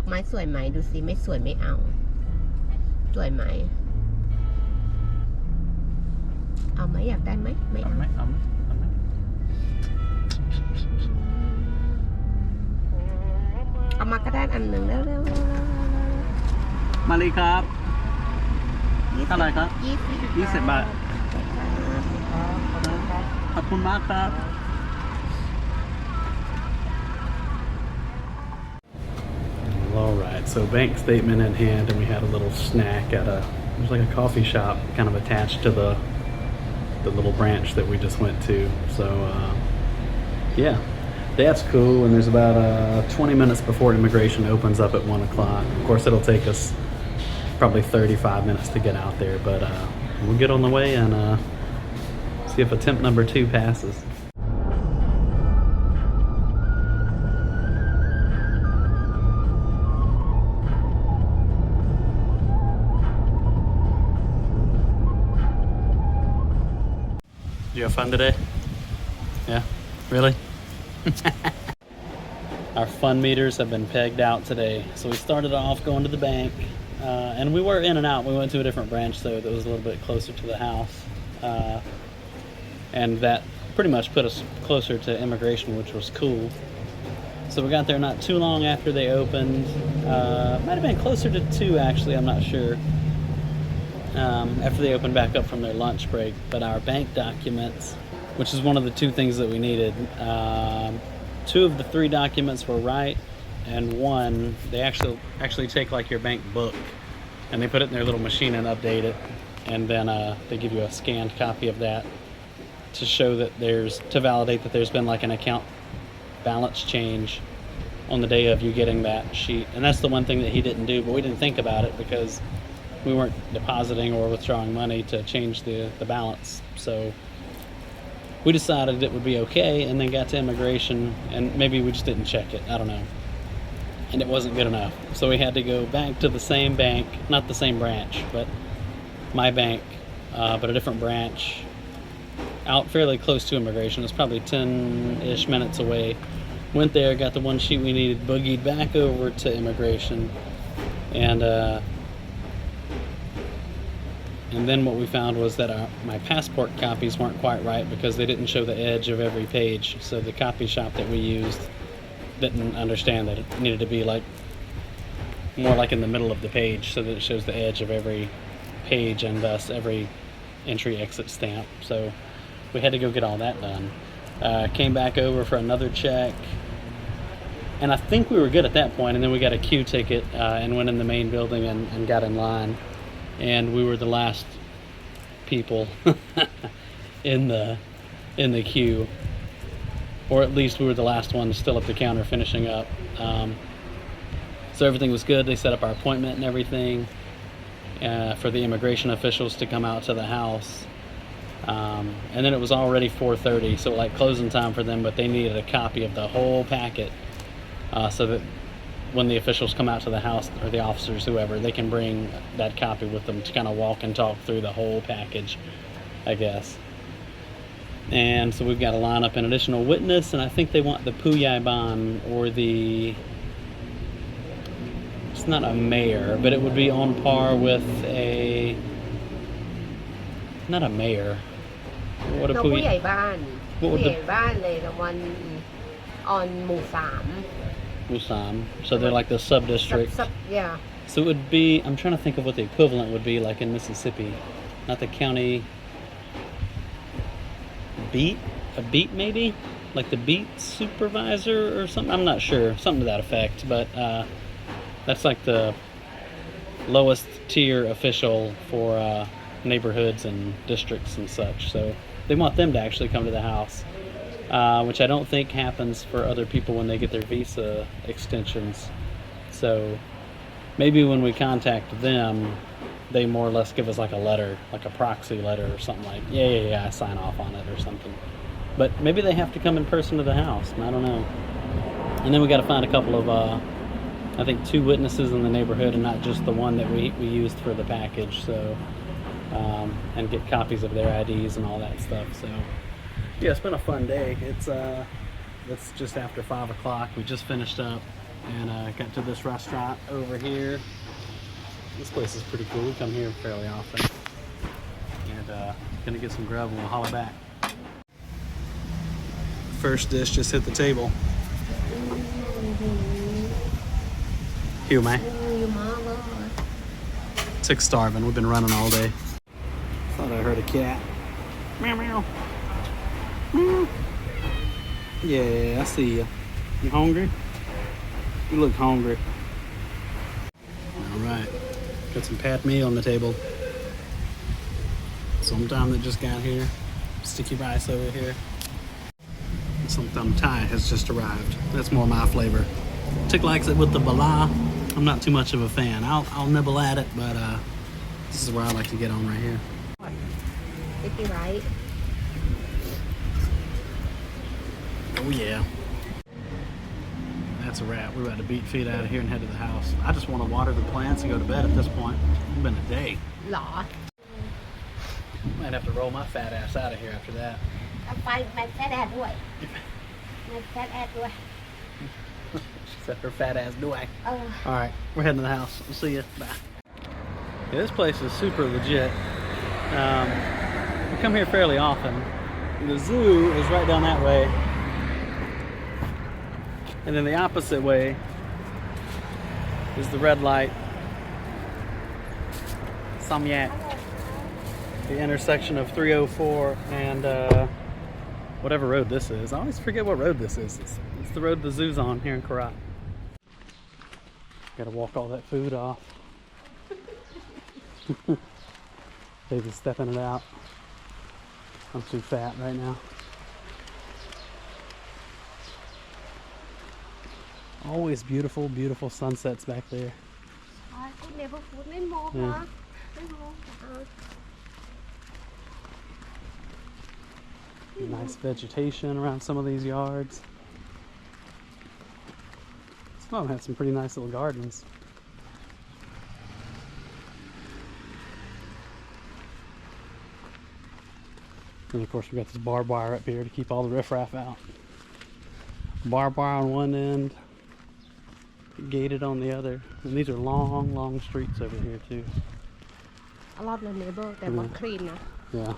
ไม้สวยไหมดูสิไม่สวยไม่เอาสวยไหมเอาไหมอยากได้ไหมไม่เอาเอามาก็ได้อันหนึ่งเร็วมาเลยครับเท่าไหร่ครับ20 บาทขอบคุณมากครับ Alright, so bank statement in hand, and we had a little snack at it was like a coffee shop kind of attached to the little branch that we just went to. So yeah, that's cool. And there's about 20 minutes before immigration opens up at 1 o'clock. Of course, it'll take us probably 35 minutes to get out there, but we'll get on the way and see if attempt number 2 passes. You have fun today? Yeah? Really? Our fun meters have been pegged out today. So we started off going to the bank, and we were in and out. We went to a different branch though that was a little bit closer to the house. And that pretty much put us closer to immigration, which was cool. So we got there not too long after they opened. Might have been closer to 2 actually, I'm not sure. After they opened back up from their lunch break. But our bank documents, which is one of the 2 things that we needed, 2 of the 3 documents were right, and 1 they actually take like your bank book and they put it in their little machine and update it, and then they give you a scanned copy of that to show that to validate that there's been like an account balance change on the day of you getting that sheet. And that's the one thing that he didn't do, but we didn't think about it because we weren't depositing or withdrawing money to change the balance. So we decided it would be okay, and then got to immigration, and maybe we just didn't check it, I don't know, and it wasn't good enough. So we had to go back to the same bank, not the same branch, but my bank, but a different branch out fairly close to immigration. It's probably 10-ish minutes away. Went there, got the 1 sheet we needed, boogied back over to immigration, and then what we found was that my passport copies weren't quite right because they didn't show the edge of every page. So the copy shop that we used didn't understand that it needed to be like more like in the middle of the page so that it shows the edge of every page and thus every entry exit stamp. So we had to go get all that done. Came back over for another check, and I think we were good at that point, and then we got a queue ticket and went in the main building and got in line. And we were the last people in the queue, or at least we were the last ones still at the counter finishing up. So everything was good. They set up our appointment and everything for the immigration officials to come out to the house. And then it was already 4:30, so like closing time for them, but they needed a copy of the whole packet so that when the officials come out to the house, or the officers, whoever, they can bring that copy with them to kind of walk and talk through the whole package, I guess. And so we've got to line up an additional witness, and I think they want the Pooyai Bahn, or it's not a mayor, but it would be on par with not a mayor. What a Pooyai Bahn. What would Pooyai Bahn เลย the one on หมู่ 3. Musam. So they're like the sub-district. Yeah. So it would be, I'm trying to think of what the equivalent would be like in Mississippi. Not the county beat? A beat maybe? Like the beat supervisor or something? I'm not sure. Something to that effect. But that's like the lowest tier official for neighborhoods and districts and such. So they want them to actually come to the house. Which I don't think happens for other people when they get their visa extensions. So maybe when we contact them, they more or less give us like a letter, like a proxy letter or something like, yeah, I sign off on it or something. But maybe they have to come in person to the house. I don't know. And then we got to find a couple of, I think 2 witnesses in the neighborhood, and not just the one that we used for the package. So, and get copies of their IDs and all that stuff. So. Yeah, it's been a fun day. It's just after 5 o'clock. We just finished up. and got to this restaurant over here. This place is pretty cool. We come here fairly often. And gonna get some grub and we'll holler back. First dish just hit the table. Hiểu mày? Sick starving. We've been running all day. Thought I heard a cat. Meow meow. Meow. Yeah, I see you. You hungry? You look hungry. All right. Got some pad mee on the table. Sometime that just got here. Sticky rice over here. And some Thai has just arrived. That's more my flavor. Tick likes it with the bala. I'm not too much of a fan. I'll nibble at it, but this is where I like to get on right here. Sticky rice. Oh yeah. That's a wrap. We're about to beat feet out of here and head to the house. I just want to water the plants and go to bed at this point. It's been a day. Lỏ. Might have to roll my fat ass out of here after that. My fat assด้วย. My fat assด้วย. She said her fat ass do I. Oh. Alright, we're heading to the house. We'll see you. Bye. Yeah, this place is super legit. We come here fairly often. The zoo is right down that way. And then the opposite way is the red light. Samyak. The intersection of 304 and whatever road this is. I always forget what road this is. It's the road the zoo's on here in Korat. Gotta walk all that food off. Baby's stepping it out. I'm too fat right now. Always beautiful, beautiful sunsets back there. Yeah. Nice vegetation around some of these yards. Some of them have some pretty nice little gardens. And of course we got this barbed wire up here to keep all the riffraff out. Barbed wire on one end, gated on the other. And these are long, long streets over here too. A lot of neighbor, they're not clean. Yeah.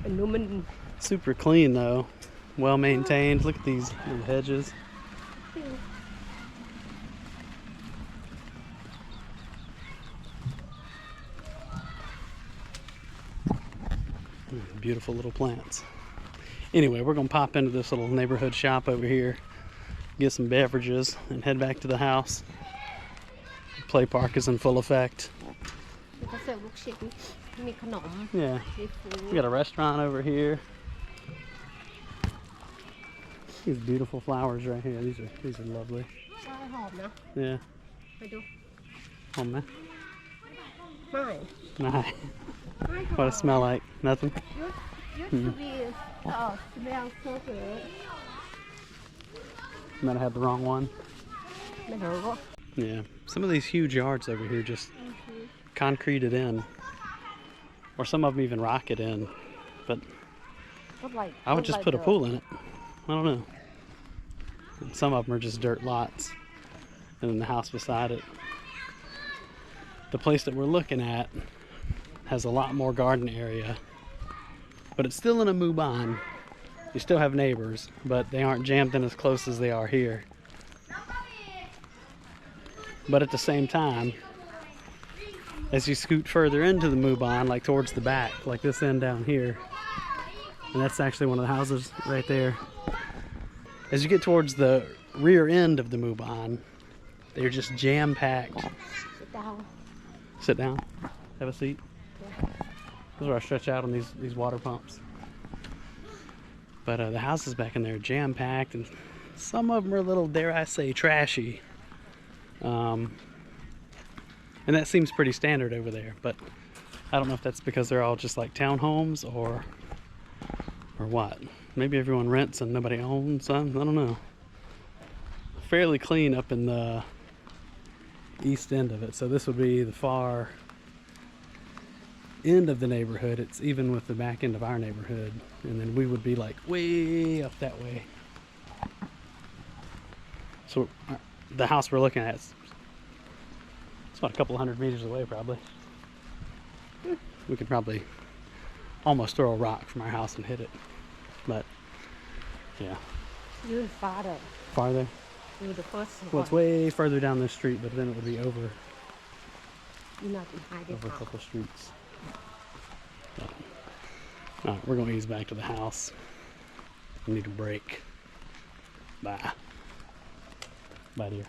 And super clean though. Well maintained. Look at these little hedges. Beautiful little plants. Anyway, we're gonna pop into this little neighborhood shop over here, get some beverages, and head back to the house. The play park is in full effect. Yeah. We got a restaurant over here. These beautiful flowers right here. These are lovely. Yeah. Home man. Nah. What it smell like? Nothing? Might have had the wrong one. Yeah. Some of these huge yards over here just concreted in. Or some of them even rocket in. But I would just put a pool in it. I don't know. And some of them are just dirt lots. And then the house beside it. The place that we're looking at has a lot more garden area. But it's still in a Mubon. You still have neighbors, but they aren't jammed in as close as they are here. But at the same time, as you scoot further into the Mubon, like towards the back, like this end down here, and that's actually one of the houses right there. As you get towards the rear end of the Mubon, they're just jam-packed. Sit down. Sit down. Have a seat. Yeah. This is where I stretch out on these water pumps. But the houses back in there are jam-packed, and some of them are a little, dare I say, trashy. And that seems pretty standard over there, but I don't know if that's because they're all just like townhomes or what. Maybe everyone rents and nobody owns. I don't know. Fairly clean up in the east end of it. So this would be the far end of the neighborhood. It's even with the back end of our neighborhood. And then we would be like way up that way. So the house we're looking at, it's about a couple hundred meters away probably. We could probably almost throw a rock from our house and hit it. But, yeah. You're farther. Farther? You're the first one. Well, it's way further down this street, but then it would be over You're not behind the a house. couple streets. Alright, we're going to ease back to the house. We need a break. Bye. Bye, dear.